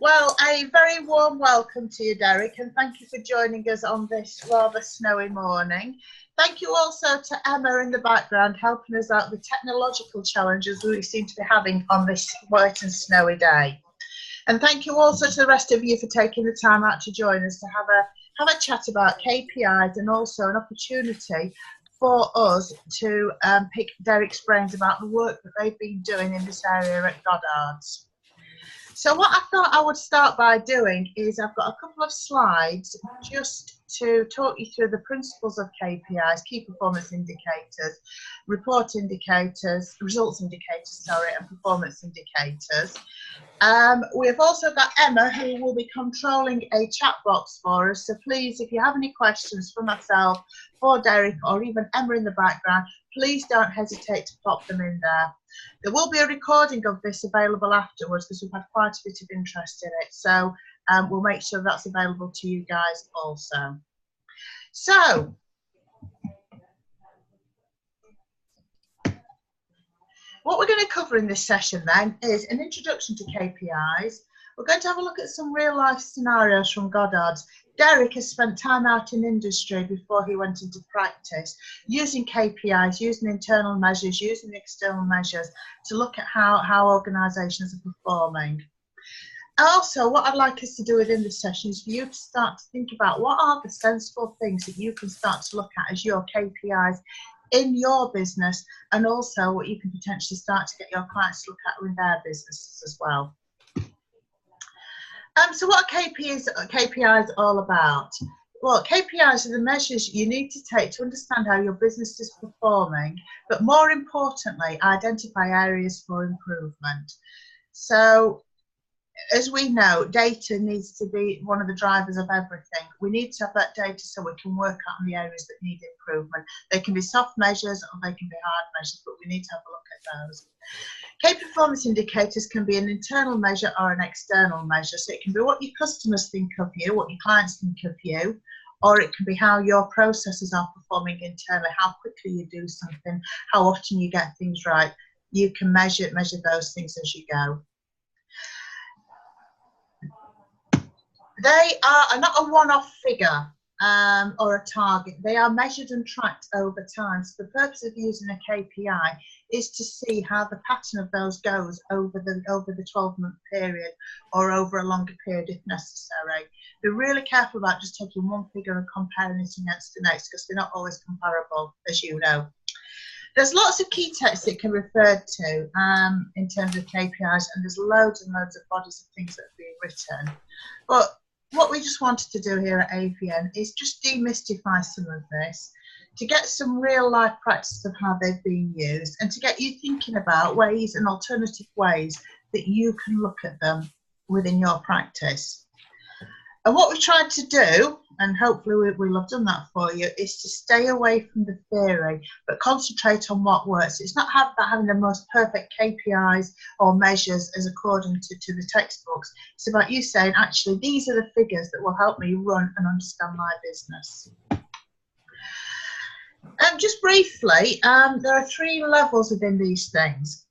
Well, a very warm welcome to you, Derek, and thank you for joining us on this rather snowy morning. Thank you also to Emma in the background, helping us out with the technological challenges we seem to be having on this white and snowy day. And thank you also to the rest of you for taking the time out to join us to have a chat about KPIs and also an opportunity for us to pick Derek's brains about the work that they've been doing in this area at Goddards. So what I thought I would start by doing is I've got a couple of slides just to talk you through the principles of KPIs, key performance indicators, report indicators, results indicators, and performance indicators. We've also got Emma who will be controlling a chat box for us. So please, if you have any questions for myself, for Derek, or even Emma in the background, please don't hesitate to pop them in there. There will be a recording of this available afterwards because we've had quite a bit of interest in it. So we'll make sure that's available to you guys also. So, what we're going to cover in this session then is an introduction to KPIs. We're going to have a look at some real life scenarios from Goddards. Derek has spent time out in industry before he went into practice, using KPIs, using internal measures, using external measures to look at how organisations are performing. Also, what I'd like us to do within this session is for you to start to think about what are the sensible things that you can start to look at as your KPIs in your business, and also what you can potentially start to get your clients to look at in their businesses as well. So what are KPIs all about? Well, KPIs are the measures you need to take to understand how your business is performing, but more importantly, identify areas for improvement. So, as we know, data needs to be one of the drivers of everything. We need to have that data so we can work out on the areas that need improvement. They can be soft measures or they can be hard measures, but we need to have a look at those. Key performance indicators can be an internal measure or an external measure. So it can be what your customers think of you, what your clients think of you, or it can be how your processes are performing internally, how quickly you do something, how often you get things right. You can measure those things as you go. They are not a one-off figure or a target. They are measured and tracked over time. So the purpose of using a KPI is to see how the pattern of those goes over the 12-month period or over a longer period if necessary. Be really careful about just taking one figure and comparing it against the next because they're not always comparable, as you know. There's lots of key texts that can be referred to in terms of KPIs, and there's loads and loads of bodies of things that have been written. But what we just wanted to do here at AVN is just demystify some of this, to get some real life practice of how they've been used, and to get you thinking about ways and alternative ways that you can look at them within your practice. And what we tried to do, and hopefully we'll have done that for you, is to stay away from the theory, but concentrate on what works. It's not about having the most perfect KPIs or measures as according to the textbooks. It's about you saying, actually, these are the figures that will help me run and understand my business. Just briefly, there are 3 levels within these things.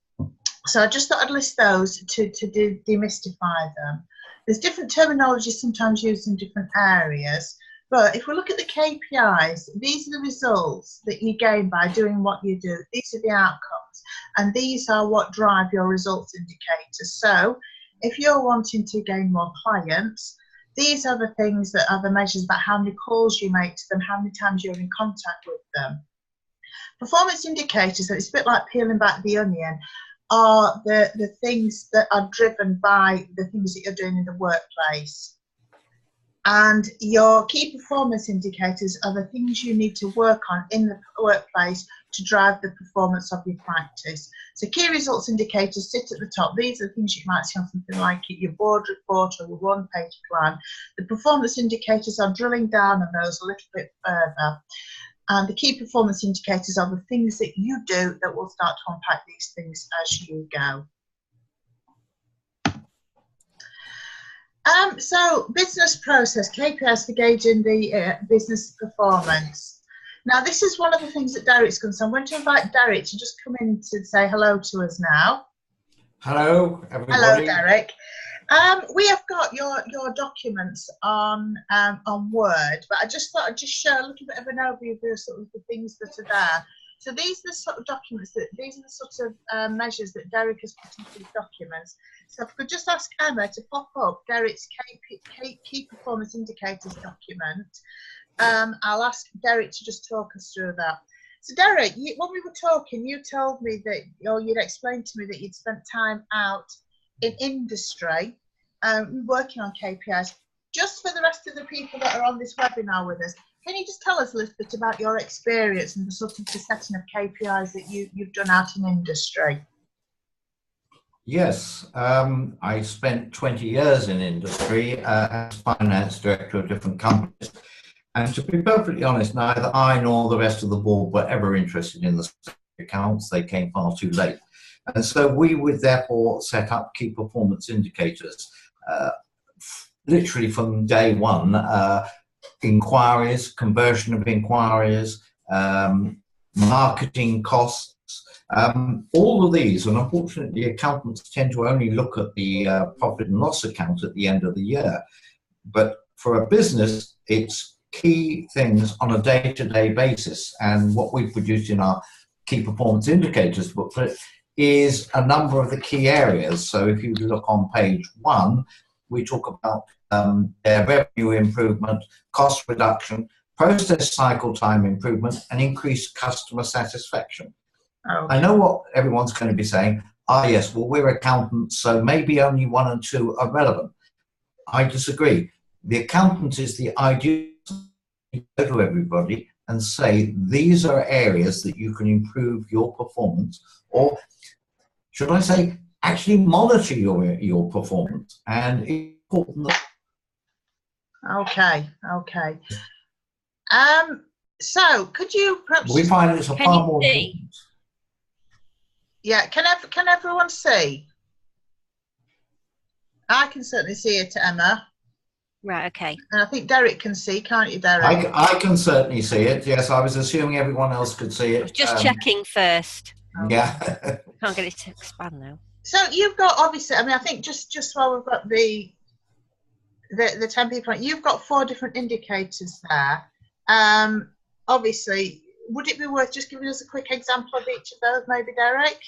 So I just thought I'd list those to demystify them. There's different terminology sometimes used in different areas, but if we look at the KPIs, these are the results that you gain by doing what you do. These are the outcomes, and these are what drive your results indicators. So if you're wanting to gain more clients, these are the things that are the measures about how many calls you make to them, how many times you're in contact with them. Performance indicators, and it's a bit like peeling back the onion, are the things that are driven by the things that you're doing in the workplace. And your key performance indicators are the things you need to work on in the workplace to drive the performance of your practice. So key results indicators sit at the top. These are the things you might see on something like your board report or your one-page plan. The performance indicators are drilling down on those a little bit further. And the key performance indicators are the things that you do that will start to unpack these things as you go. So business process, KPIs for gauging the business performance. Now this is one of the things that Derek's going to, so I'm going to invite Derek to just come in to say hello to us now. Hello, everybody. Hello, Derek. We have got your documents on Word, but I just thought I'd just share a little bit of an overview of the sort of the things that are there. So these are the sort of documents these are the sort of measures that Derek has put into these documents. So if I could just ask Emma to pop up Derek's key performance indicators document. I'll ask Derek to just talk us through that. So Derek, when we were talking, you told me that, or you'd explained to me that you'd spent time out in industry working on KPIs. Just for the rest of the people that are on this webinar with us, can you just tell us a little bit about your experience and the sort of the setting of KPIs that you've done out in industry? Yes, I spent 20 years in industry as finance director of different companies. And to be perfectly honest, neither I nor the rest of the board were ever interested in the accounts. They came far too late. And so we would therefore set up key performance indicators, literally from day one, inquiries, conversion of inquiries, marketing costs, all of these. And unfortunately, accountants tend to only look at the profit and loss account at the end of the year. But for a business, it's key things on a day-to-day basis. And what we've produced in our key performance indicators booklet is a number of the key areas. So if you look on page 1, we talk about their revenue improvement, cost reduction, process cycle time improvement, and increased customer satisfaction. Okay. I know what everyone's going to be saying. Yes, well, we're accountants, so maybe only 1 and 2 are relevant. I disagree. The accountant is the ideal to go to everybody and say, these are areas that you can improve your performance, or should I say, actually monitor your performance. And it's important that Okay. So could you perhaps... We find it's a far more important. Yeah, can everyone see? I can certainly see it, Emma. Right, okay. And I think Derek can see, can't you, Derek? I can certainly see it, yes. I was assuming everyone else could see it. I was just checking first. Yeah. Can't get it to expand now. So you've got, obviously, I mean, I think just while we've got the 10 people, you've got 4 different indicators there. Obviously, would it be worth just giving us a quick example of each of those, maybe, Derek?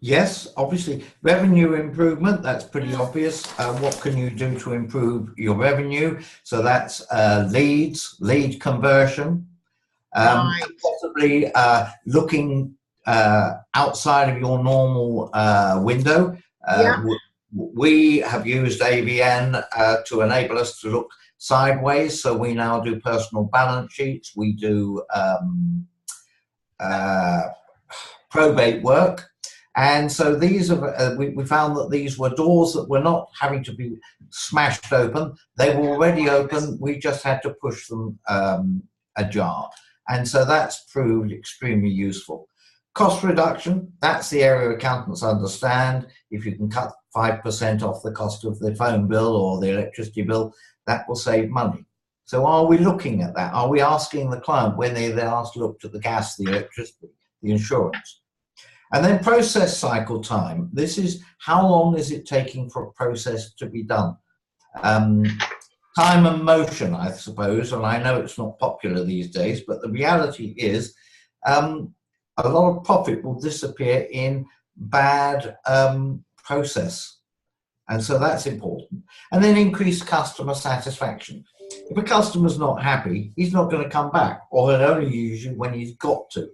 Yes, obviously, revenue improvement, that's pretty obvious. What can you do to improve your revenue? So that's lead conversion, Right. possibly looking outside of your normal window. Yeah. We have used AVN to enable us to look sideways, so we now do personal balance sheets, we do probate work. And so these are, we found that these were doors that were not having to be smashed open. They were already open. We just had to push them ajar. And so that's proved extremely useful. Cost reduction, that's the area accountants understand. If you can cut 5% off the cost of the phone bill or the electricity bill, that will save money. So are we looking at that? Are we asking the client when they last looked at the gas, the electricity, the insurance? And then process cycle time. This is how long is it taking for a process to be done? Time and motion, I suppose, and I know it's not popular these days, but the reality is a lot of profit will disappear in bad process. And so that's important. And then increased customer satisfaction. If a customer's not happy, he's not going to come back, or he'll only use you when he's got to.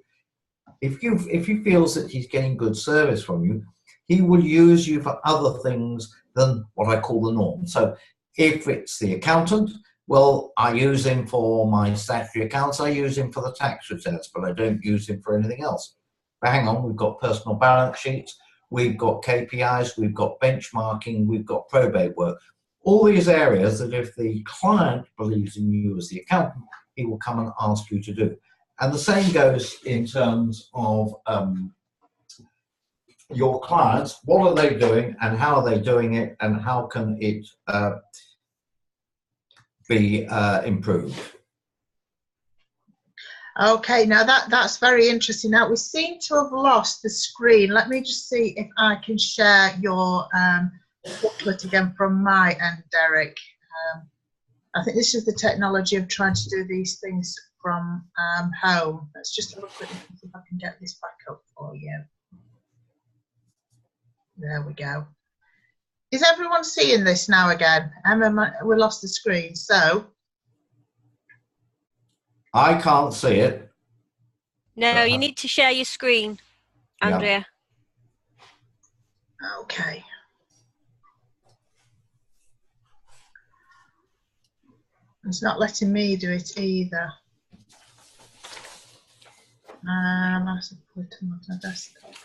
If he feels that he's getting good service from you, he will use you for other things than what I call the norm. So if it's the accountant, well, I use him for my statutory accounts, I use him for the tax returns, but I don't use him for anything else. But hang on, we've got personal balance sheets, we've got KPIs, we've got benchmarking, we've got probate work. All these areas that if the client believes in you as the accountant, he will come and ask you to do. And the same goes in terms of your clients. What are they doing and how are they doing it and how can it be improved? Okay, now that's very interesting. Now we seem to have lost the screen. Let me just see if I can share your booklet again from my end, Derek. I think this is the technology of trying to do these things from home. Let's just have a quick look if I can get this back up for you. There we go. Is everyone seeing this now again? Emma, we lost the screen, so. I can't see it. No, you need to share your screen, Andrea. Yeah. Okay. It's not letting me do it either. I have to put it on my desktop.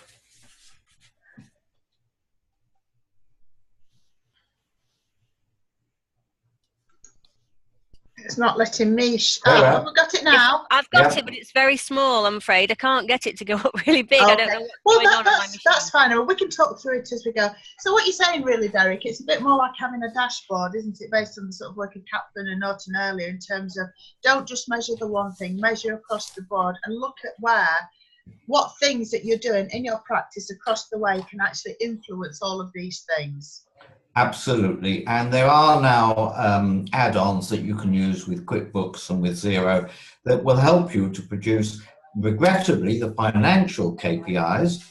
It's not letting me. Oh, we've got it now. I've got it, but it's very small, I'm afraid. I can't get it to go up really big. Okay. I don't know what's going on my machine. That's fine. We can talk through it as we go. So what you're saying really, Derek, it's a bit more like having a dashboard, isn't it, based on the sort of work Kaplan and Norton earlier, in terms of don't just measure the one thing, measure across the board and look at what things that you're doing in your practice across the way can actually influence all of these things. Absolutely, and there are now add-ons that you can use with QuickBooks and with Xero that will help you to produce, regrettably, the financial KPIs,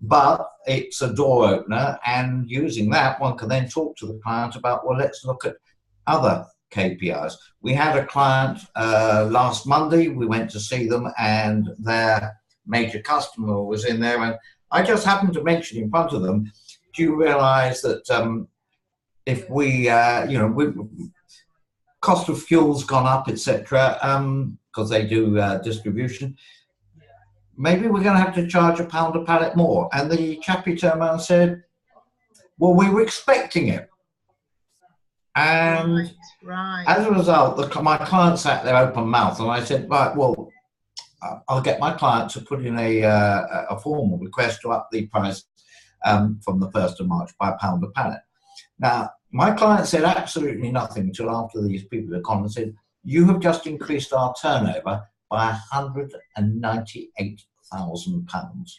but it's a door opener, and using that one can then talk to the client about, well, let's look at other KPIs. We had a client last Monday, we went to see them, and their major customer was in there, and I just happened to mention in front of them, do you realize that if we, cost of fuel's gone up, etc., because they do distribution, maybe we're going to have to charge £1 a pallet more. And the chappie turned around and said, well, we were expecting it. And as a result, my client sat there open mouth, and I said, right, well, I'll get my client to put in a formal request to up the price from the 1st of March by £1 a pallet. Now, my client said absolutely nothing until after these people had gone and said, you have just increased our turnover by £198,000.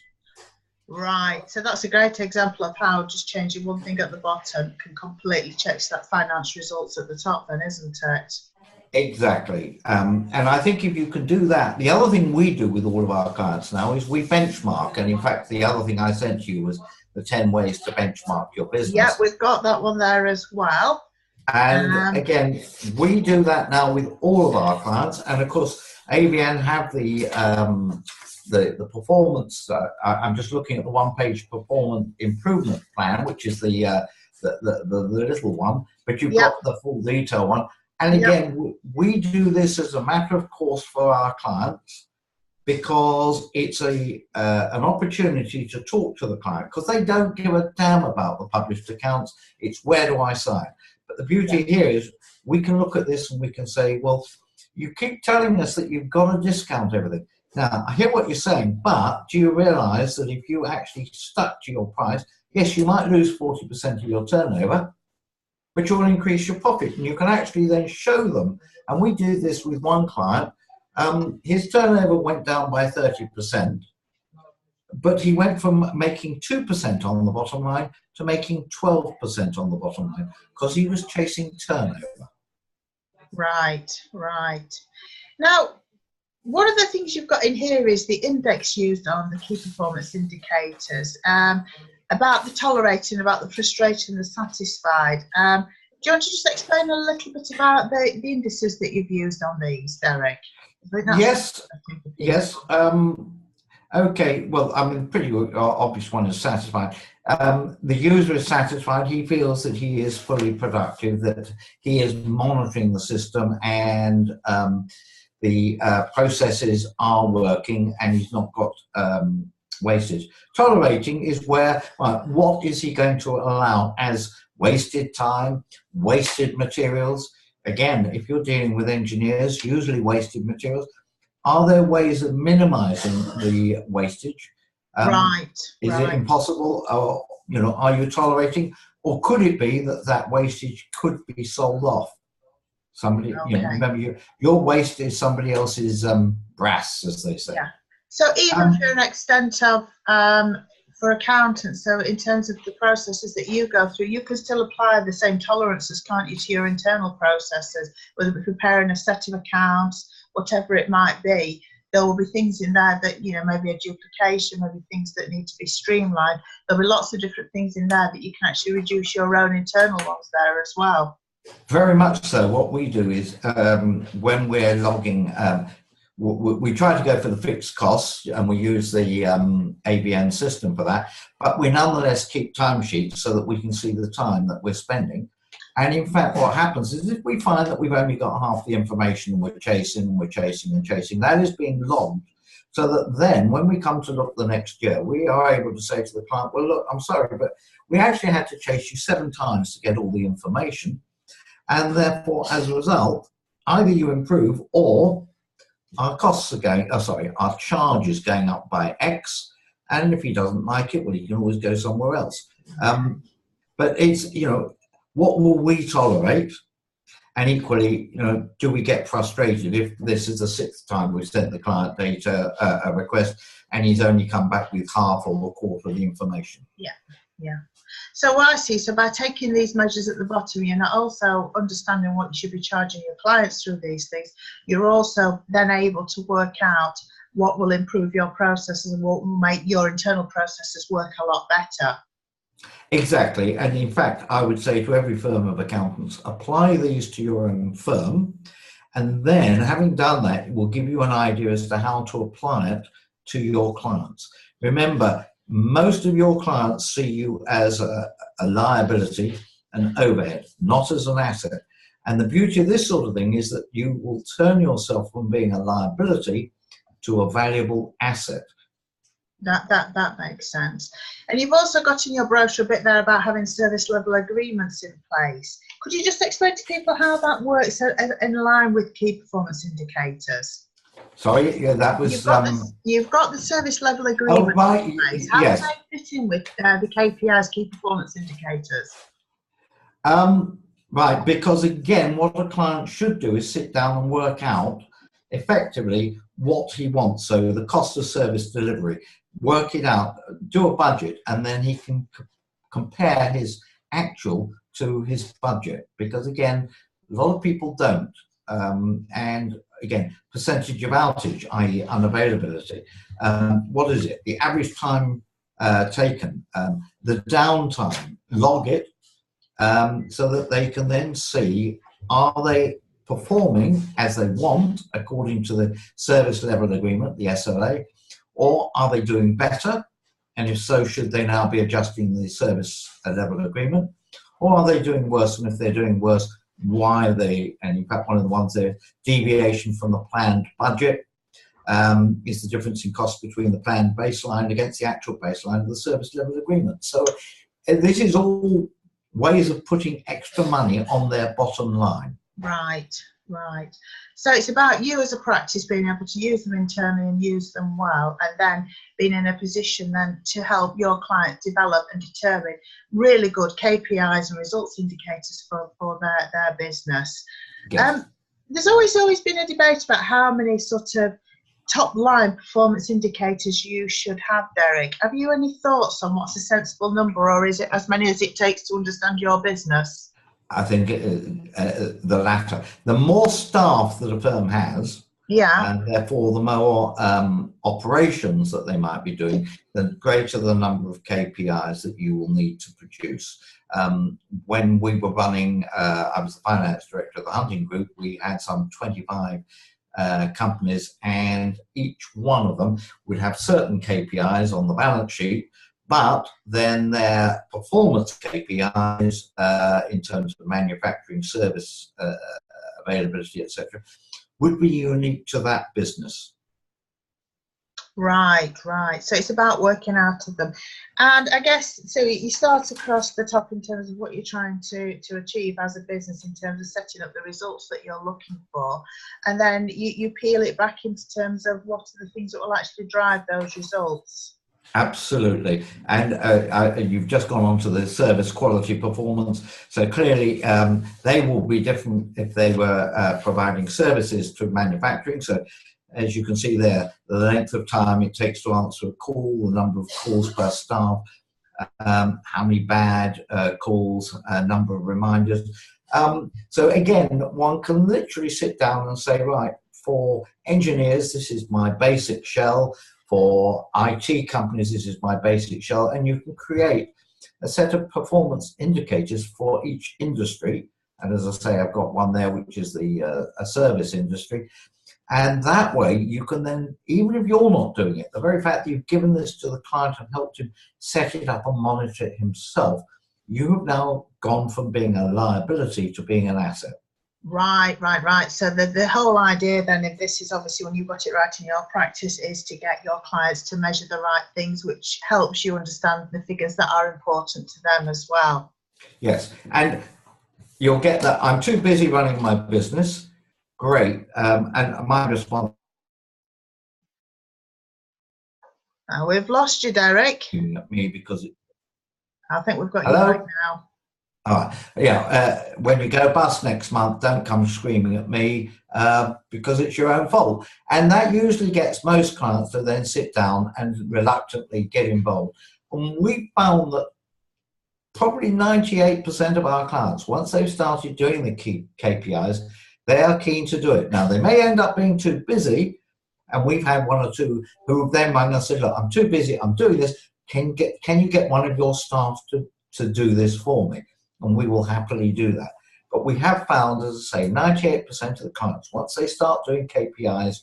Right, so that's a great example of how just changing one thing at the bottom can completely change that finance results at the top then, isn't it? Exactly. And I think if you can do that, the other thing we do with all of our clients now is we benchmark. And in fact, the other thing I sent you was the 10 ways to benchmark your business. Yeah, we've got that one there as well. And again, we do that now with all of our clients. And of course, ABN have the performance. I'm just looking at the one-page performance improvement plan, which is the little one, but you've got the full detail one. And again, we do this as a matter of course for our clients, because it's an opportunity to talk to the client, because they don't give a damn about the published accounts. It's where do I sign? But the beauty here is we can look at this and we can say, well, you keep telling us that you've got to discount everything. Now, I hear what you're saying, but do you realize that if you actually stuck to your price, yes, you might lose 40% of your turnover, but you'll increase your profit, and you can actually then show them. And we do this with one client. His turnover went down by 30%, but he went from making 2% on the bottom line to making 12% on the bottom line, because he was chasing turnover. Right, right. Now, one of the things you've got in here is the index used on the key performance indicators, about the tolerating, about the frustrated and the satisfied. Do you want to just explain a little bit about the indices that you've used on these, Derek? Yes, yes. Okay, well, I mean, pretty obvious one is satisfied. The user is satisfied. He feels that he is fully productive, that he is monitoring the system, and the processes are working, and he's not got wastage. Tolerating is where, what is he going to allow as wasted time, wasted materials? Again, if you're dealing with engineers, usually wasted materials, are there ways of minimizing the wastage? Is it impossible? Or, are you tolerating? Or could it be that that wastage could be sold off? Somebody, remember, your waste is somebody else's brass, as they say. Yeah. So even to an extent of for accountants, so in terms of the processes that you go through, you can still apply the same tolerances, can't you, to your internal processes, whether it's preparing a set of accounts, whatever it might be. There will be things in there that, you know, maybe a duplication, maybe things that need to be streamlined. There'll be lots of different things in there that you can actually reduce your own internal ones there as well. Very much so. What we do is when we're logging, we try to go for the fixed costs, and we use the ABN system for that, but we nonetheless keep timesheets so that we can see the time that we're spending. And in fact, what happens is if we find that we've only got half the information and we're chasing and we're chasing and chasing, that is being logged, so that then when we come to look the next year, we are able to say to the client, well, look, I'm sorry, but we actually had to chase you 7 times to get all the information. And therefore, as a result, either you improve or our costs are going, our charge is going up by X. And if he doesn't like it, well, he can always go somewhere else. But it's, you know, what will we tolerate? And equally, you know, do we get frustrated if this is the 6th time we've sent the client data a request and he's only come back with half or a quarter of the information? Yeah, yeah. So I see, so by taking these measures at the bottom, you're not also understanding what you should be charging your clients through these things. You're also then able to work out what will improve your processes and what will make your internal processes work a lot better. Exactly. And in fact, I would say to every firm of accountants, apply these to your own firm. And then having done that, it will give you an idea as to how to apply it to your clients. Remember, most of your clients see you as a liability, an overhead, not as an asset. And the beauty of this sort of thing is that you will turn yourself from being a liability to a valuable asset. That makes sense. And you've also got in your brochure a bit there about having service level agreements in place. Could you just explain to people how that works in line with key performance indicators? Sorry, yeah, that was... You've got the service level agreement in place. How yes. do they fit in with the KPIs, key performance indicators? Right, because again, what a client should do is sit down and work out effectively what he wants. So the cost of service delivery, work it out, do a budget, and then he can compare his actual to his budget. Because again, a lot of people don't. And again, percentage of outage, i.e. unavailability. What is it? The average time taken, the downtime, log it, so that they can then see, are they performing as they want according to the service level agreement, the SLA, or are they doing better? And if so, should they now be adjusting the service level agreement? Or are they doing worse? And if they're doing worse, why are they? And in fact, one of the ones there, deviation from the planned budget, is the difference in cost between the planned baseline against the actual baseline of the service level agreement. So this is all ways of putting extra money on their bottom line. Right, right. So it's about you as a practice being able to use them internally and use them well, and then being in a position then to help your client develop and determine really good KPIs and results indicators for their business. Yes. There's always been a debate about how many sort of top line performance indicators you should have, Derek. Have you any thoughts on what's a sensible number, or is it as many as it takes to understand your business? I think the latter. The more staff that a firm has, yeah, and therefore the more operations that they might be doing, the greater the number of KPIs that you will need to produce. When we were running, I was the finance director of the hunting group, we had some 25 companies, and each one of them would have certain KPIs on the balance sheet, but then their performance KPIs in terms of manufacturing, service availability, etc., would be unique to that business. Right, right. So it's about working out of them. And I guess, so you start across the top in terms of what you're trying to achieve as a business in terms of setting up the results that you're looking for. And then you peel it back into terms of what are the things that will actually drive those results. Absolutely. And you've just gone on to the service quality performance. So clearly they will be different if they were providing services to manufacturing. So as you can see there, the length of time it takes to answer a call, the number of calls per staff, how many bad calls, number of reminders. So again, one can literally sit down and say, right, for engineers, this is my basic shell. For IT companies, this is my basic shell. And you can create a set of performance indicators for each industry. And as I say, I've got one there, which is the a service industry. And that way you can then, even if you're not doing it, the very fact that you've given this to the client and helped him set it up and monitor it himself, you have now gone from being a liability to being an asset. Right. So the whole idea then of this is, obviously when you've got it right in your practice, is to get your clients to measure the right things, which helps you understand the figures that are important to them as well. Yes, and you'll get that I'm too busy running my business. Great. And my response. We've lost you, Derek. Me because I think we've got Hello? you back now. Yeah, when you go bust next month, don't come screaming at me because it's your own fault. And that usually gets most clients to then sit down and reluctantly get involved. And we found that probably 98% of our clients, once they've started doing the key KPIs, they are keen to do it. Now, they may end up being too busy, and we've had one or two who then rang and said, look, I'm too busy, I'm doing this. Can you get one of your staff to do this for me? And we will happily do that. But we have found, as I say, 98% of the clients, once they start doing KPIs,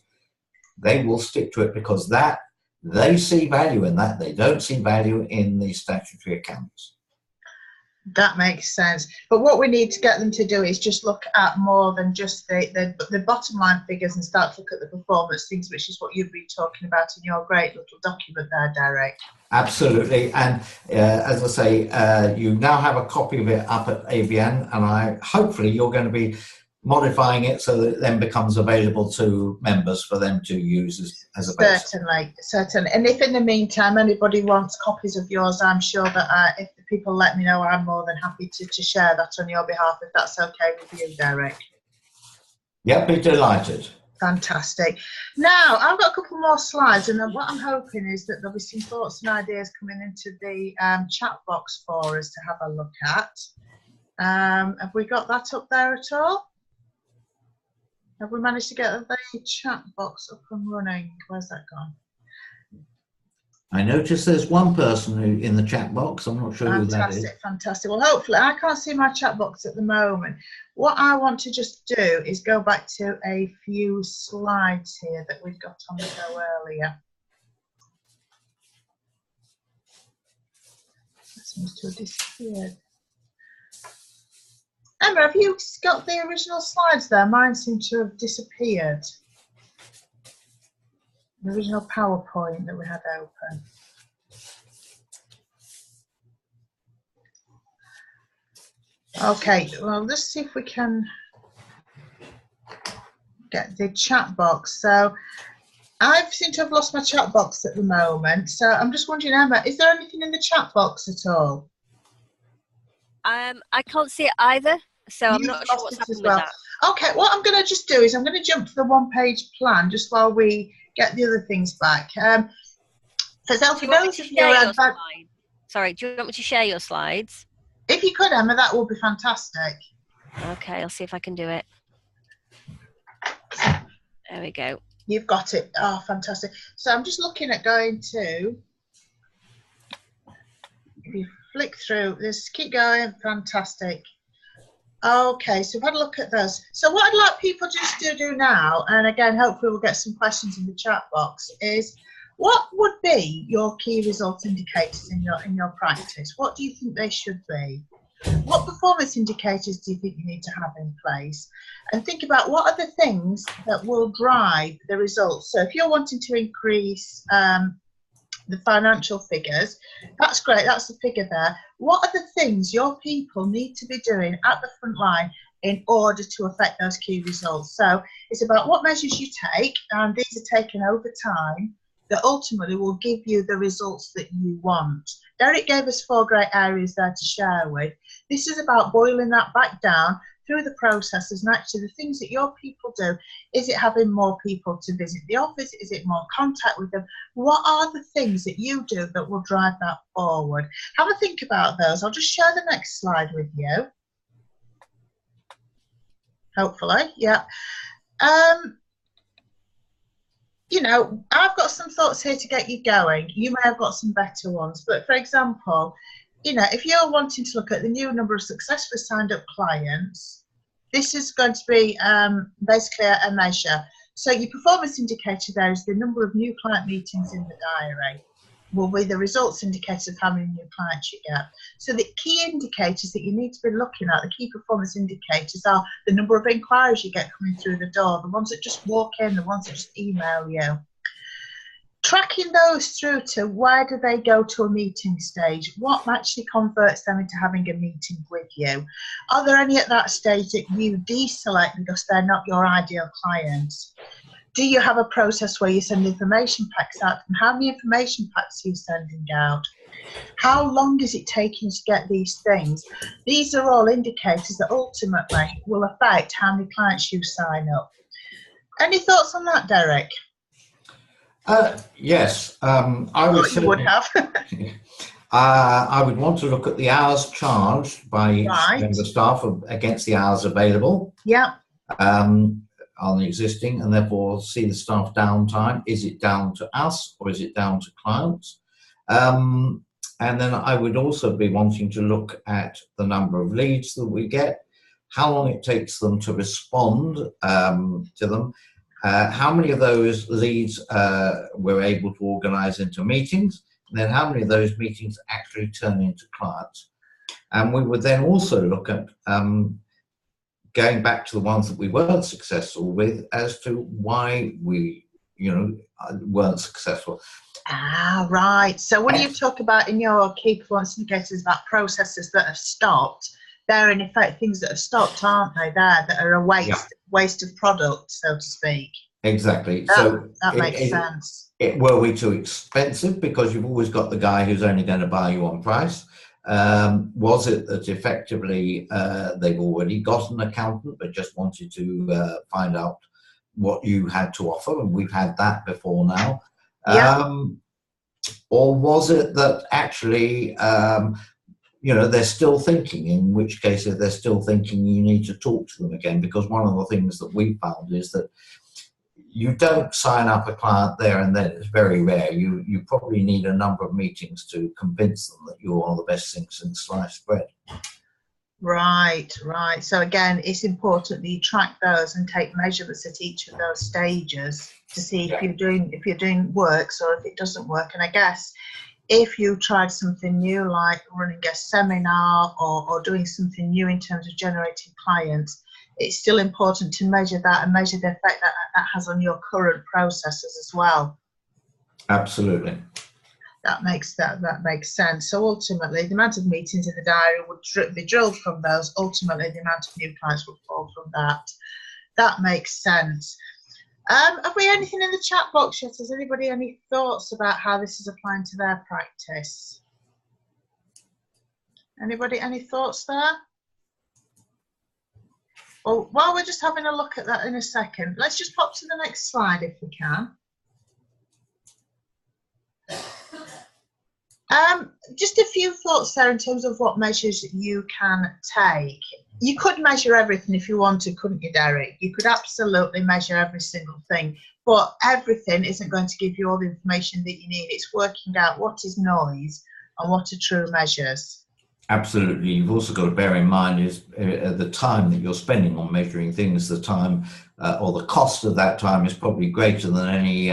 they will stick to it because that they see value in that. They don't see value in the statutory accounts. That makes sense. But what we need to get them to do is just look at more than just the bottom line figures and start to look at the performance things, which is what you've been talking about in your great little document there, Derek. Absolutely. And as I say, you now have a copy of it up at ABN, and hopefully you're going to be modifying it so that it then becomes available to members for them to use as a base. Certainly. And if in the meantime anybody wants copies of yours, I'm sure that if the people let me know, I'm more than happy to share that on your behalf, if that's okay with you, Derek. Yep, be delighted. Fantastic. Now, I've got a couple more slides, and then what I'm hoping is that there'll be some thoughts and ideas coming into the chat box for us to have a look at. Have we got that up there at all? Have we managed to get the chat box up and running? Where's that gone? I notice there's one person who in the chat box. I'm not sure who that is. Fantastic. Well, hopefully, I can't see my chat box at the moment. What I want to just do is go back to a few slides here that we've got on the go earlier. That seems to have disappeared. Emma, have you got the original slides there? Mine seem to have disappeared. The original PowerPoint that we had open. Okay, well, let's see if we can get the chat box. So I seem to have lost my chat box at the moment. So I'm just wondering, Emma, is there anything in the chat box at all? I can't see it either, so I'm not sure what's happened with that. Okay, what I'm going to just do is I'm going to jump to the one-page plan just while we get the other things back. Sorry, do you want me to share your slides? If you could, Emma, that would be fantastic. Okay, I'll see if I can do it. There we go. You've got it. Oh, fantastic. So I'm just looking at going to, if you flick through, just keep going. Fantastic. Okay, so we've had a look at those. So what I'd like people just to do now, and again, hopefully we'll get some questions in the chat box, is what would be your key results indicators in your practice? What do you think they should be? What performance indicators do you think you need to have in place? And think about what are the things that will drive the results. So if you're wanting to increase the financial figures, that's great, that's the figure there. What are the things your people need to be doing at the front line in order to affect those key results? So it's about what measures you take, and these are taken over time, that ultimately will give you the results that you want. Derek gave us 4 great areas there to share with. This is about boiling that back down through the processes and actually the things that your people do. Is it having more people to visit the office? Is it more contact with them? What are the things that you do that will drive that forward? Have a think about those. I'll just share the next slide with you. Hopefully, yeah. You know, I've got some thoughts here to get you going. You may have got some better ones, but for example, you know, if you're wanting to look at the new number of successfully signed up clients, this is going to be basically a measure. So your performance indicator there is the number of new client meetings in the diary. Will be the results indicators of how many new clients you get. So the key indicators that you need to be looking at, the key performance indicators, are the number of inquiries you get coming through the door, the ones that just walk in, the ones that just email you. Tracking those through to where do they go to a meeting stage? What actually converts them into having a meeting with you? Are there any at that stage that you deselect because they're not your ideal clients? Do you have a process where you send information packs out, and how many information packs are you sending out? How long is it taking to get these things? These are all indicators that ultimately will affect how many clients you sign up. Any thoughts on that, Derek? Yes, I would you would have. I would want to look at the hours charged by each member of staff against the hours available. Yeah. On the existing, and therefore see the staff downtime. Is it down to us or is it down to clients? And then I would also be wanting to look at the number of leads that we get, how long it takes them to respond to them, how many of those leads we're able to organise into meetings, and then how many of those meetings actually turn into clients. And we would then also look at going back to the ones that we weren't successful with as to why we, you know, weren't successful. Ah, right. So when you talk about in your key performance indicators about processes that have stopped, they're in effect things that have stopped, aren't they? That are a waste of product, so to speak. Exactly. That makes sense. Were we too expensive? Because you've always got the guy who's only going to buy you on price. Was it that effectively they've already got an accountant but just wanted to find out what you had to offer, and we've had that before now? Or was it that actually you know, they're still thinking, in which case if they're still thinking, you need to talk to them again? Because one of the things that we found is that you don't sign up a client there and then. It's very rare. You probably need a number of meetings to convince them that you're one of the best things since sliced bread. Right. So again, it's important that you track those and take measurements at each of those stages to see if you're doing works or if it doesn't work. And I guess if you tried something new, like running a seminar or doing something new in terms of generating clients, it's still important to measure that and measure the effect that has on your current processes as well. Absolutely. That makes sense. So ultimately, the amount of meetings in the diary would be drilled from those. Ultimately, the amount of new clients would fall from that. That makes sense. Have we anything in the chat box yet? Has anybody any thoughts about how this is applying to their practice? Anybody any thoughts there? Well, while we're just having a look at that in a second, let's just pop to the next slide if we can. Just a few thoughts there in terms of what measures you can take. You could measure everything if you wanted, couldn't you, Derek? You could absolutely measure every single thing, but everything isn't going to give you all the information that you need. It's working out what is noise and what are true measures. Absolutely. You've also got to bear in mind is the time that you're spending on measuring things, the time or the cost of that time is probably greater than any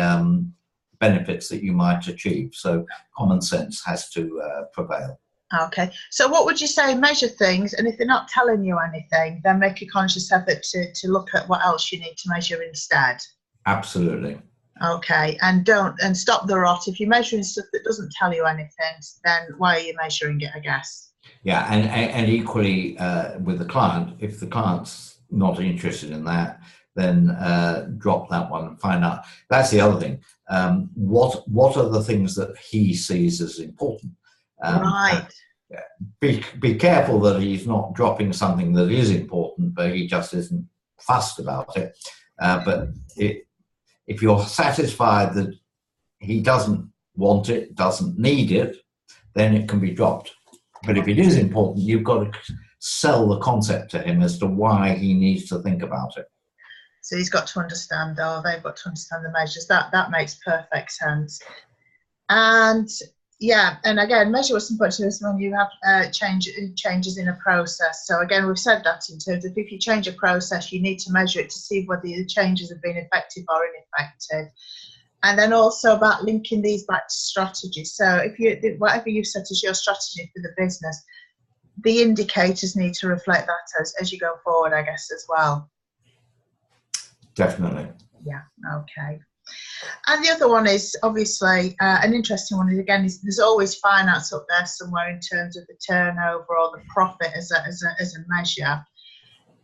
benefits that you might achieve. So common sense has to prevail. Okay. So what would you say? Measure things, and if they're not telling you anything, then make a conscious effort to look at what else you need to measure instead. Absolutely. Okay. And stop the rot. If you're measuring stuff that doesn't tell you anything, then why are you measuring it, I guess? Yeah, and equally with the client, if the client's not interested in that, then drop that one and find out. That's the other thing. What are the things that he sees as important? Right. be careful that he's not dropping something that is important, but he just isn't fussed about it. But if you're satisfied that he doesn't want it, doesn't need it, then it can be dropped. But if it is important, you've got to sell the concept to him as to why he needs to think about it. So he's got to understand, or they've got to understand the measures. That makes perfect sense. And yeah, and again, measure what's important to us when you have changes in a process. So again, we've said that in terms of if you change a process, you need to measure it to see whether the changes have been effective or ineffective. And then also about linking these back to strategy. So if you, whatever you've set as your strategy for the business, the indicators need to reflect that as you go forward, I guess, as well. Definitely. Yeah, okay. And the other one is obviously an interesting one. Again, is there's always finance up there somewhere in terms of the turnover or the profit as a measure.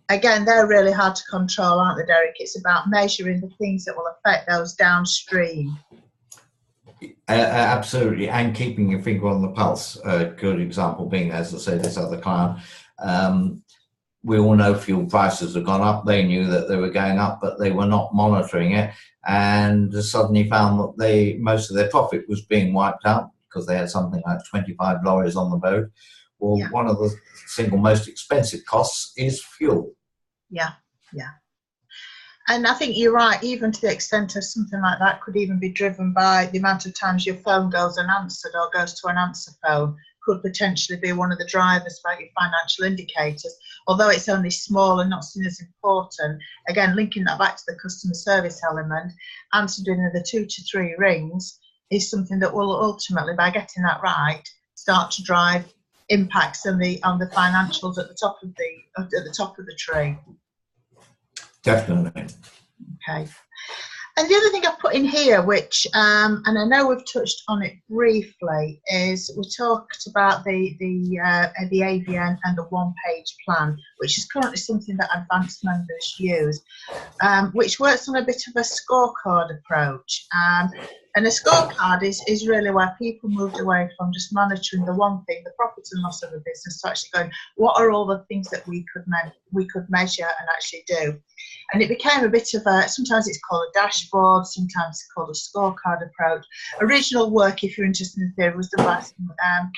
Again, they're really hard to control, aren't they, Derek? It's about measuring the things that will affect those downstream. Absolutely, and keeping your finger on the pulse. A good example being, as I said, this other client. We all know fuel prices have gone up. They knew that they were going up, but they were not monitoring it, and suddenly found that most of their profit was being wiped out because they had something like 25 lorries on the road. Well, yeah. One of the single most expensive costs is fuel. Yeah, yeah. And I think you're right, even to the extent of something like that could even be driven by the amount of times your phone goes unanswered or goes to an answer phone, could potentially be one of the drivers for your financial indicators. Although it's only small and not seen as important, again, linking that back to the customer service element, answering the 2 to 3 rings is something that will ultimately, by getting that right, start to drive impacts on the financials at the top of the tree. Definitely. Okay. And the other thing I've put in here, which, and I know we've touched on it briefly, is we talked about the AVN and the one-page plan, which is currently something that advanced members use, which works on a bit of a scorecard approach. And a scorecard is really where people moved away from just monitoring the one thing, the profit and loss of a business, to actually going, what are all the things that we could measure and actually do? And it became a bit of a, sometimes it's called a dashboard, sometimes it's called a scorecard approach. Original work, if you're interested in the theory, was done by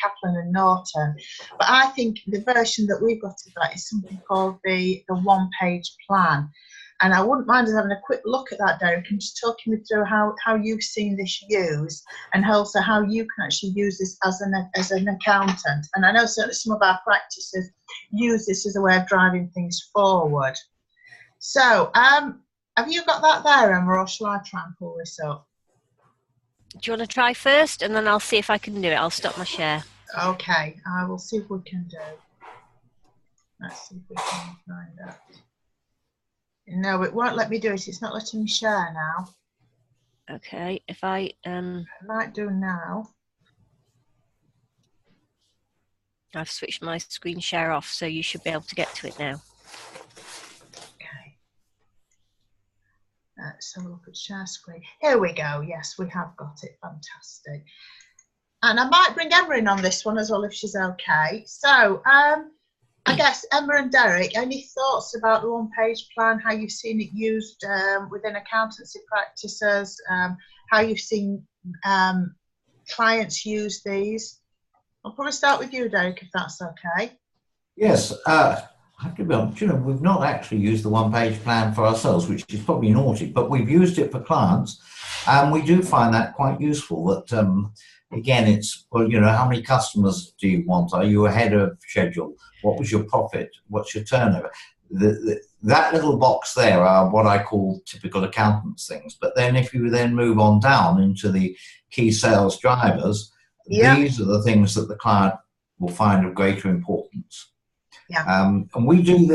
Kaplan and Norton. But I think the version that we've got of that is something called the one-page plan. And I wouldn't mind us having a quick look at that, Derek, and just talking me through how you've seen this used, and also how you can actually use this as an accountant. And I know certainly some of our practices use this as a way of driving things forward. So, have you got that there, Emma, or shall I try and pull this up? Do you want to try first, and then I'll see if I can do it. I'll stop my share. Okay, I will see if we can do. Let's see if we can find out. No, it won't let me do it. It's not letting me share now. Okay, if I might do now. I've switched my screen share off, so you should be able to get to it now. Okay. Let's have a look at share screen. Here we go. Yes, we have got it. Fantastic. And I might bring Emma in on this one as well if she's okay. So, I guess, Emma and Derek, any thoughts about the one-page plan, how you've seen it used within accountancy practices, how you've seen clients use these? I'll probably start with you, Derek, if that's okay. Yes, I have to be honest, we've not actually used the one-page plan for ourselves, which is probably naughty, but we've used it for clients, and we do find that quite useful. That again, it's, well, how many customers do you want? Are you ahead of schedule? What was your profit? What's your turnover? That little box there are what I call typical accountants things. But then if you then move on down into the key sales drivers, yeah, these are the things that the client will find of greater importance. Yeah. And we do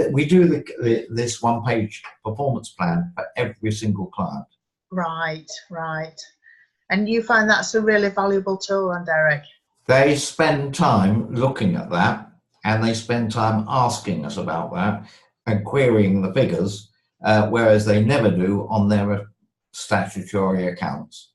this one-page performance plan for every single client. Right, right. And you find that's a really valuable tool, then, Derek? They spend time looking at that, and they spend time asking us about that and querying the figures, whereas they never do on their statutory accounts.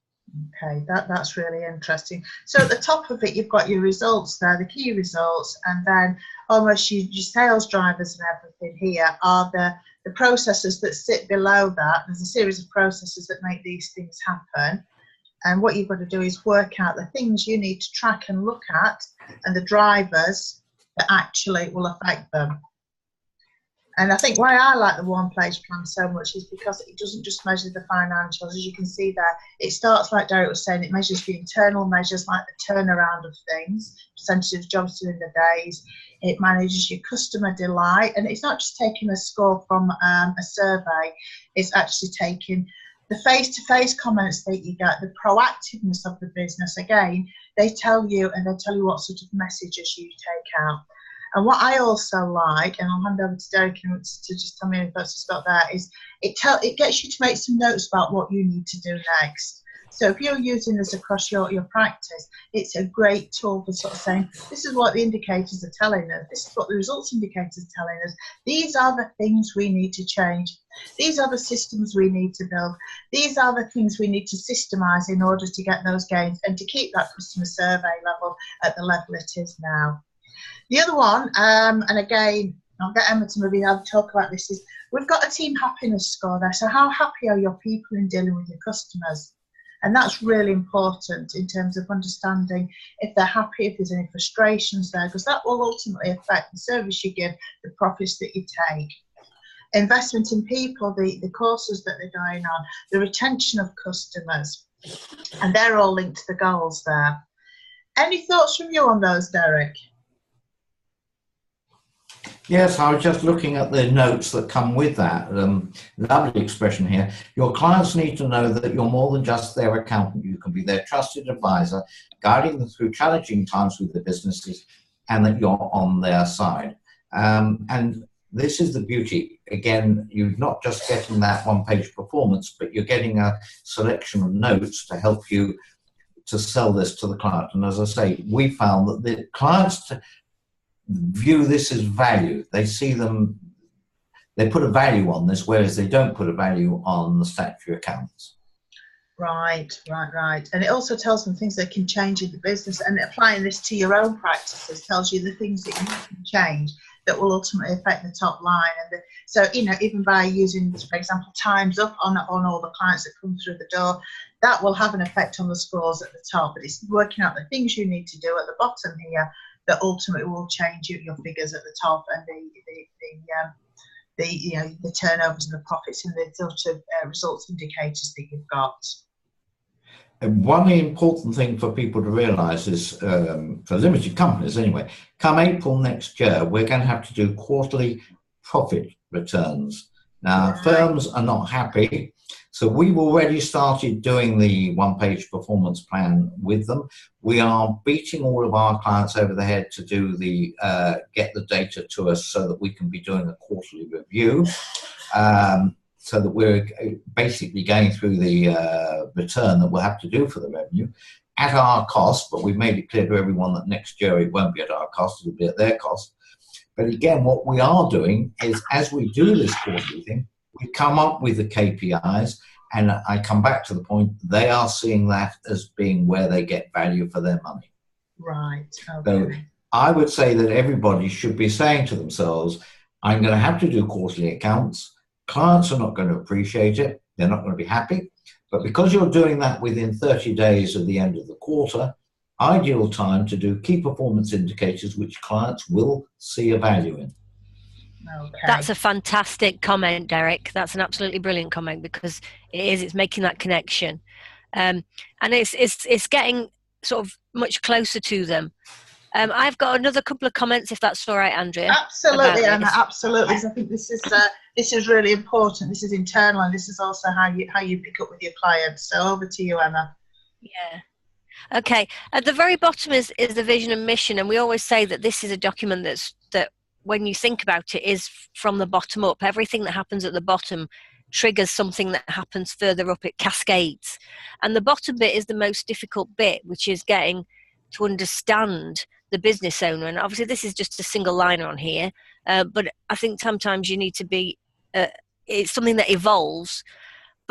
Okay, that's really interesting. So at the top of it, you've got your results there, the key results, and then almost your sales drivers and everything here are the processes that sit below that. There's a series of processes that make these things happen. And what you've got to do is work out the things you need to track and look at and the drivers that actually will affect them. And I think why I like the one-page plan so much is because it doesn't just measure the financials. As you can see there, it starts, like Derek was saying, it measures the internal measures like the turnaround of things, percentage of jobs done in the days. It manages your customer delight. And it's not just taking a score from a survey, it's actually taking the face-to-face comments that you get, the proactiveness of the business. Again, they tell you what sort of messages you take out. And what I also like, and I'll hand over to Derek to just tell me any thoughts he's got there, is it gets you to make some notes about what you need to do next. So if you're using this across your practice, it's a great tool for sort of saying, this is what the indicators are telling us, this is what the results indicators are telling us, these are the things we need to change, these are the systems we need to build, these are the things we need to systemize in order to get those gains and to keep that customer survey level at the level it is now. The other one, and again, I'll get Emma to maybe have to talk about this, is we've got a team happiness score there. So how happy are your people in dealing with your customers? And that's really important in terms of understanding if they're happy, if there's any frustrations there, because that will ultimately affect the service you give, the profits that you take. Investment in people, the courses that they're going on, the retention of customers, and they're all linked to the goals there. Any thoughts from you on those, Derek? Yes, I was just looking at the notes that come with that. Lovely expression here. Your clients need to know that you're more than just their accountant. You can be their trusted advisor, guiding them through challenging times with their businesses, and that you're on their side. And this is the beauty. Again, you're not just getting that one-page performance, but you're getting a selection of notes to help you to sell this to the client. And as I say, we found that the clients view this as value. They see them, they put a value on this, whereas they don't put a value on the statutory accounts. Right. And it also tells them things that can change in the business, and applying this to your own practices tells you the things that you can change that will ultimately affect the top line. And so, you know, even by using, for example, times up on all the clients that come through the door, that will have an effect on the scores at the top. But it's working out the things you need to do at the bottom here that ultimately will change your figures at the top, and the turnovers and the profits and the sort of results indicators that you've got. And one important thing for people to realise is, for limited companies anyway, come April next year, we're going to have to do quarterly profit returns. Now, firms are not happy, so we've already started doing the one-page performance plan with them. We are beating all of our clients over the head to do the get the data to us so that we can be doing a quarterly review. So that we're basically going through the return that we'll have to do for the revenue at our cost, but we've made it clear to everyone that next year it won't be at our cost, it'll be at their cost. But again, what we are doing is, as we do this quarterly thing, we come up with the KPIs, and I come back to the point, they are seeing that as being where they get value for their money. Right, okay. So I would say that everybody should be saying to themselves, I'm going to have to do quarterly accounts. Clients are not going to appreciate it. They're not going to be happy. But because you're doing that within 30 days of the end of the quarter, ideal time to do key performance indicators which clients will see a value in. Okay. That's a fantastic comment, Derek. That's an absolutely brilliant comment, because it's making that connection. And it's getting sort of much closer to them. I've got another couple of comments, if that's all right, Andrea. Absolutely, Anna, absolutely. I think this is really important. This is internal, and this is also how you pick up with your clients. So over to you, Emma. Yeah. Okay. At the very bottom is the vision and mission, and we always say that this is a document that when you think about it is from the bottom up. Everything that happens at the bottom triggers something that happens further up. It cascades, and the bottom bit is the most difficult bit, which is getting to understand the business owner. And obviously this is just a single liner on here, but I think sometimes you need to be it's something that evolves.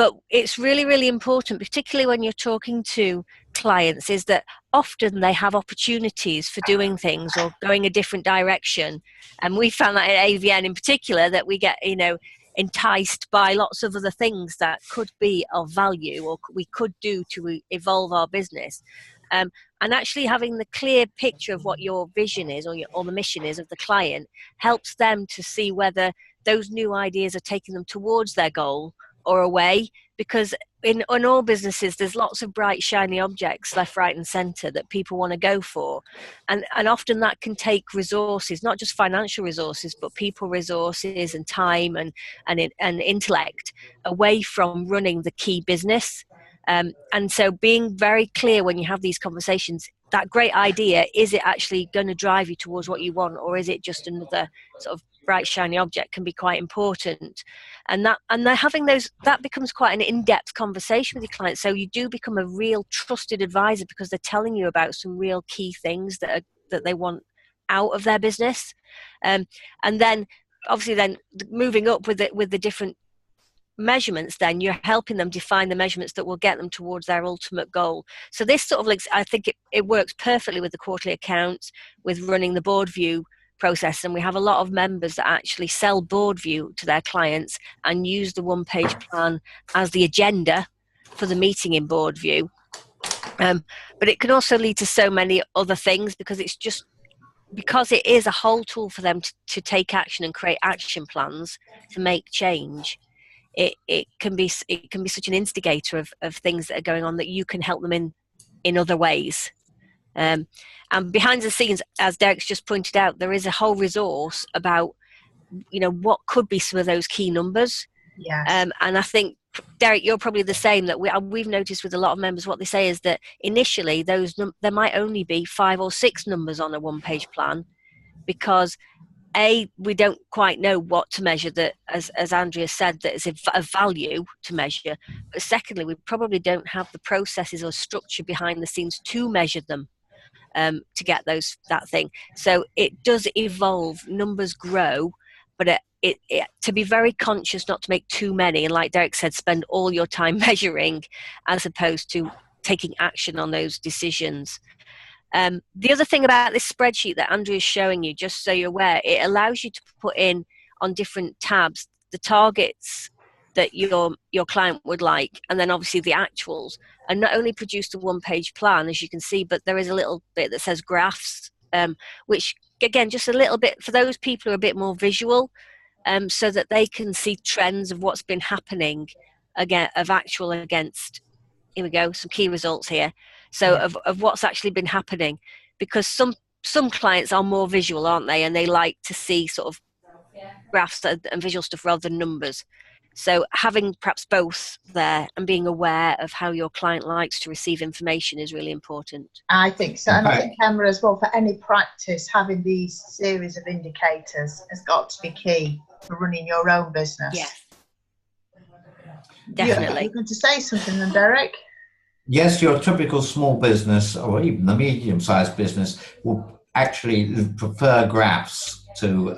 But it's really, really important, particularly when you're talking to clients, is that often they have opportunities for doing things or going a different direction. And we found that at AVN in particular, that we get, enticed by lots of other things that could be of value or we could do to evolve our business. And actually having the clear picture of what your vision is or the mission is of the client helps them to see whether those new ideas are taking them towards their goal or away. Because in all businesses, there's lots of bright, shiny objects left, right and centre that people want to go for. And often that can take resources, not just financial resources, but people resources and time and intellect away from running the key business. And so being very clear when you have these conversations, that great idea, is it actually going to drive you towards what you want, or is it just another sort of bright shiny object, can be quite important. And they're having those, that becomes quite an in-depth conversation with your clients. So you do become a real trusted advisor because they're telling you about some real key things that they want out of their business. And then obviously then moving up with the different measurements, then you're helping them define the measurements that will get them towards their ultimate goal. So this sort of like, I think it works perfectly with the quarterly accounts, with running the board view process. And we have a lot of members that actually sell board view to their clients and use the one-page plan as the agenda for the meeting in board view. But it can also lead to so many other things because it is a whole tool for them to take action and create action plans to make change. It can be such an instigator of things that are going on that you can help them in other ways. And behind the scenes, as Derek's just pointed out, there is a whole resource about what could be some of those key numbers. Yes. And I think, Derek, you're probably the same, that we've noticed with a lot of members, what they say is that initially there might only be 5 or 6 numbers on a one-page plan because we don't quite know what to measure that, as Andrea said, that is a value to measure. But secondly, we probably don't have the processes or structure behind the scenes to measure them to get that thing. So it does evolve, numbers grow, but it to be very conscious not to make too many, and like Derek said, spend all your time measuring as opposed to taking action on those decisions. The other thing about this spreadsheet that Andrea is showing you, just so you're aware, it allows you to put in on different tabs the targets that your client would like, and then obviously the actuals, and not only produce the one-page plan, as you can see, but there is a little bit that says graphs, which again, just a little bit for those people who are a bit more visual, so that they can see trends of what's been happening again, of actual against, here we go, some key results here. So of what's actually been happening, because some clients are more visual, aren't they? And they like to see sort of graphs and visual stuff rather than numbers. So having perhaps both there and being aware of how your client likes to receive information is really important. I think so. And I think, Emma, as well, for any practice, having these series of indicators has got to be key for running your own business. Yes, definitely. You're going to say something then, Derek? Yes, your typical small business or even the medium-sized business will actually prefer graphs to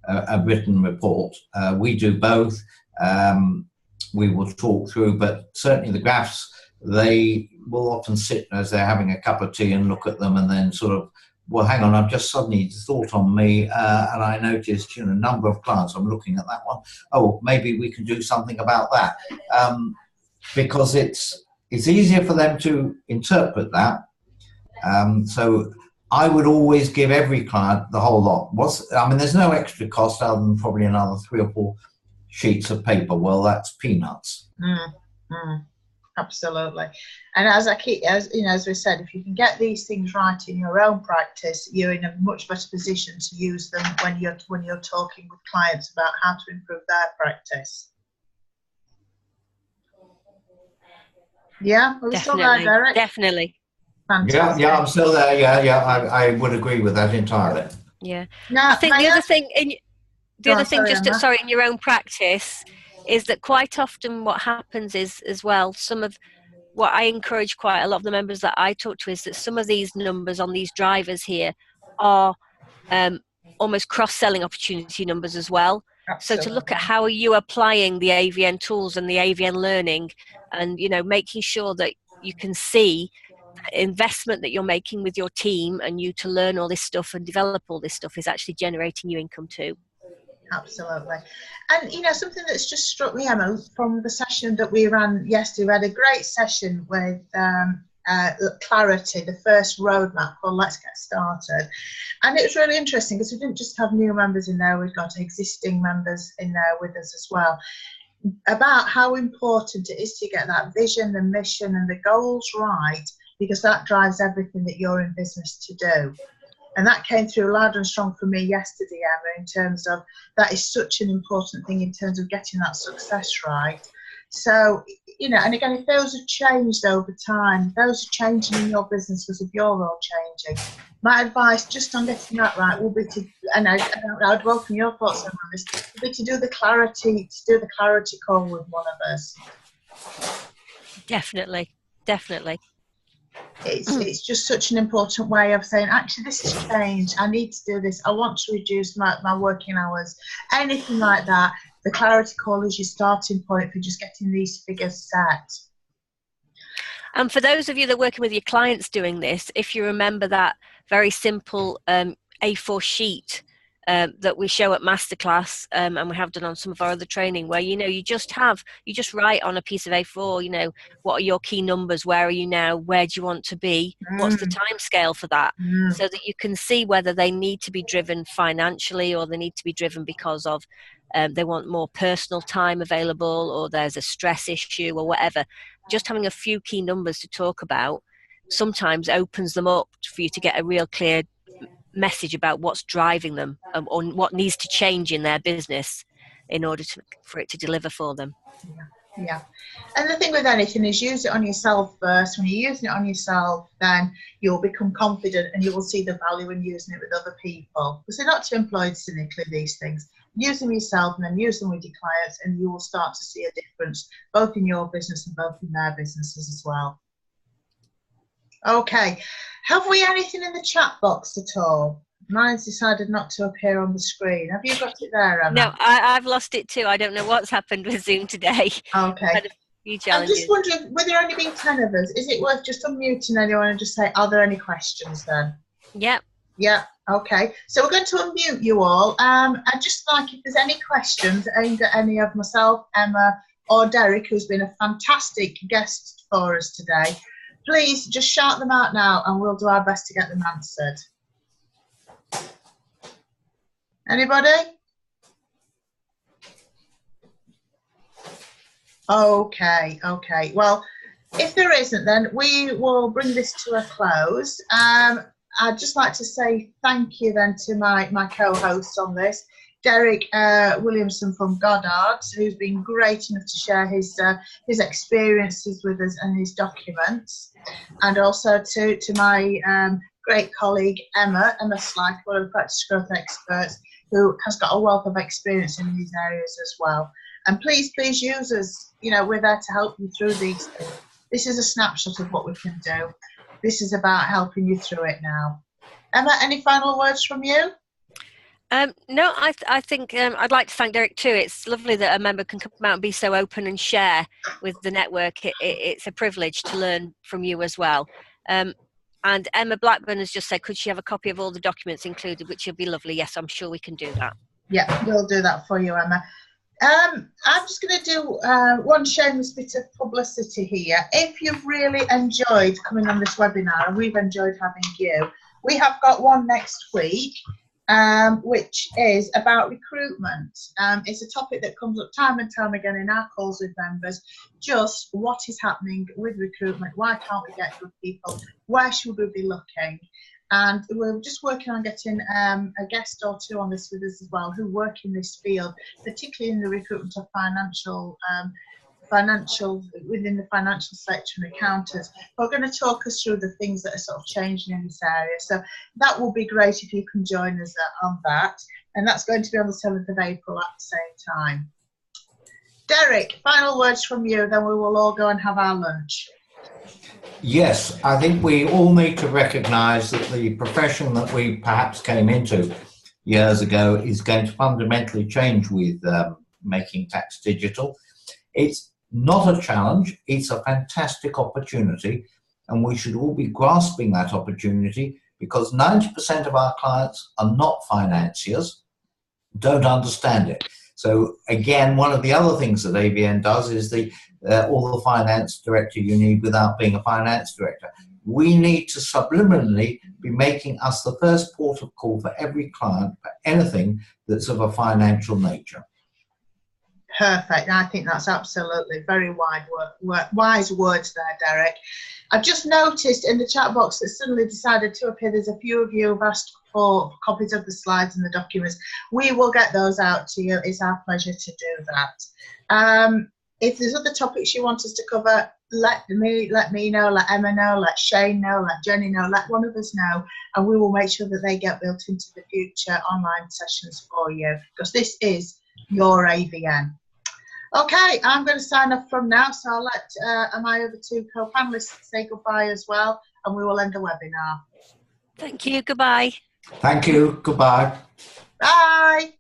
a written report. We do both. We will talk through, but certainly the graphs, they will often sit as they're having a cup of tea and look at them and then sort of, well, hang on, I've just suddenly thought on me and I noticed, a number of clients, I'm looking at that one. Oh, maybe we can do something about that. Because it's easier for them to interpret that. So I would always give every client the whole lot. There's no extra cost other than probably another 3 or 4 sheets of paper. Well, that's peanuts. Absolutely. And as we said, if you can get these things right in your own practice, you're in a much better position to use them when you're talking with clients about how to improve their practice. Yeah, are we still there, Derek? Definitely. Fantastic. Yeah, I'm still there. Yeah, I would agree with that entirely. Yeah. Now, I think the other thing in your own practice is that quite often what happens is as well, some of what I encourage quite a lot of the members that I talk to is that some of these numbers on these drivers here are almost cross-selling opportunity numbers as well. So to look at Absolutely. how are you applying the AVN tools and the AVN learning, and making sure that you can see investment that you're making with your team and you to learn all this stuff and develop all this stuff is actually generating you income too. Absolutely. And something that's just struck me, Emma, from the session that we ran yesterday, we had a great session with Clarity, the first roadmap called Let's Get Started. And it was really interesting because we didn't just have new members in there, we've got existing members in there with us as well, about how important it is to get that vision, the mission and the goals right, because that drives everything that you're in business to do. And that came through loud and strong for me yesterday, Emma, in terms of that is such an important thing in terms of getting that success right. So, and again, if those have changed over time, those are changing in your business because of your role changing. My advice just on getting that right will be to, and I'd welcome your thoughts on this, would be to do the clarity call with one of us. Definitely. It's just such an important way of saying, actually, this has changed. I need to do this. I want to reduce my working hours. Anything like that. The clarity call is your starting point for just getting these figures set. And for those of you that are working with your clients doing this, if you remember that very simple A4 sheet that we show at Masterclass, and we have done on some of our other training, where you just write on a piece of A4, what are your key numbers, where are you now, where do you want to be, what's the time scale for that, so that you can see whether they need to be driven financially or they need to be driven because of they want more personal time available, or there's a stress issue or whatever. Just having a few key numbers to talk about sometimes opens them up for you to get a real clear message about what's driving them, or what needs to change in their business in order for it to deliver for them. Yeah. And the thing with anything is use it on yourself first. When you're using it on yourself, then you'll become confident and you will see the value in using it with other people. Because they're not to employ cynically, these things. Use them yourself and then use them with your clients, and you will start to see a difference both in your business and both in their businesses as well. Okay. Have we anything in the chat box at all? Mine's decided not to appear on the screen. Have you got it there, Emma? No, I've lost it too. I don't know what's happened with Zoom today. Okay. Had a few challenges. I'm just wondering, with there only being 10 of us, is it worth just unmuting anyone and just say, are there any questions then? Yep. Yeah, okay. So we're going to unmute you all. I'd just like, if there's any questions aimed at any of myself, Emma, or Derek, who's been a fantastic guest for us today, please just shout them out now and we'll do our best to get them answered. Anybody? Okay. Well, if there isn't, then we will bring this to a close. I'd just like to say thank you then to my co-hosts on this, Derek Williamson from Goddards, who's been great enough to share his experiences with us and his documents, and also to my great colleague Emma Slack, one of the practice growth experts, who has got a wealth of experience in these areas as well. And please use us. We're there to help you through these things. This is a snapshot of what we can do. This is about helping you through it now. Emma, any final words from you? No, I think I'd like to thank Derek too. It's lovely that a member can come out and be so open and share with the network. It's a privilege to learn from you as well. And Emma Blackburn has just said, could she have a copy of all the documents included, which would be lovely. Yes, I'm sure we can do that. Yeah, we'll do that for you, Emma. I'm just going to do one shameless bit of publicity here. If you've really enjoyed coming on this webinar, and we've enjoyed having you, we have got one next week, which is about recruitment. It's a topic that comes up time and time again in our calls with members. Just what is happening with recruitment? Why can't we get good people? Where should we be looking? And we're just working on getting a guest or two on this with us as well, who work in this field, particularly in the recruitment of within the financial sector and accountants. We're going to talk us through the things that are sort of changing in this area. So that will be great if you can join us on that. And that's going to be on the 7th of April at the same time. Derek, final words from you, then we will all go and have our lunch. Yes, I think we all need to recognise that the profession that we perhaps came into years ago is going to fundamentally change with making tax digital. It's not a challenge, it's a fantastic opportunity, and we should all be grasping that opportunity, because 90% of our clients are not financiers, don't understand it. So again, one of the other things that ABN does is all the finance director you need without being a finance director. We need to subliminally be making us the first port of call for every client for anything that's of a financial nature. Perfect. I think that's absolutely very wise words there, Derek. I've just noticed in the chat box that suddenly decided to appear. There's a few of you who've asked for copies of the slides and the documents. We will get those out to you. It's our pleasure to do that. If there's other topics you want us to cover, let me know, let Emma know, let Shane know, let Jenny know, let one of us know, and we will make sure that they get built into the future online sessions for you, because this is your AVN. Okay, I'm going to sign off from now, so I'll let my other two co-panelists say goodbye as well, and we will end the webinar. Thank you. Goodbye. Thank you. Goodbye. Bye.